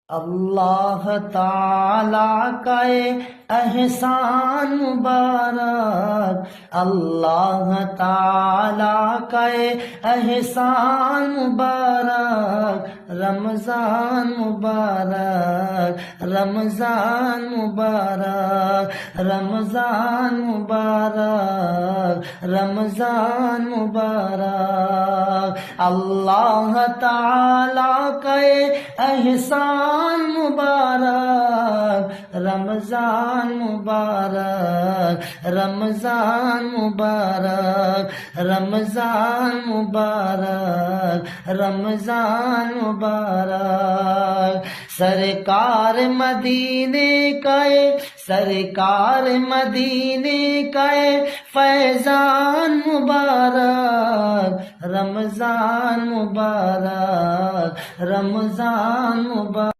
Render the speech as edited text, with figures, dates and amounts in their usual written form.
اللہ تعالیٰ کا احسان مبارک، اللہ تعالیٰ کا احسان مبارک، رمضان مبارک، رمضان مبارک، رمضان مبارک، رمضان مبارک، اللہ تعالیٰ کا احسان مبارک، رمضان مبارک، رمضان مبارک، رمضان مبارک، رمضان مبارک، سرکار مدینے کا سرکار مدینے کا فیضان مبارک، رمضان مبارک، رمضان مبارک۔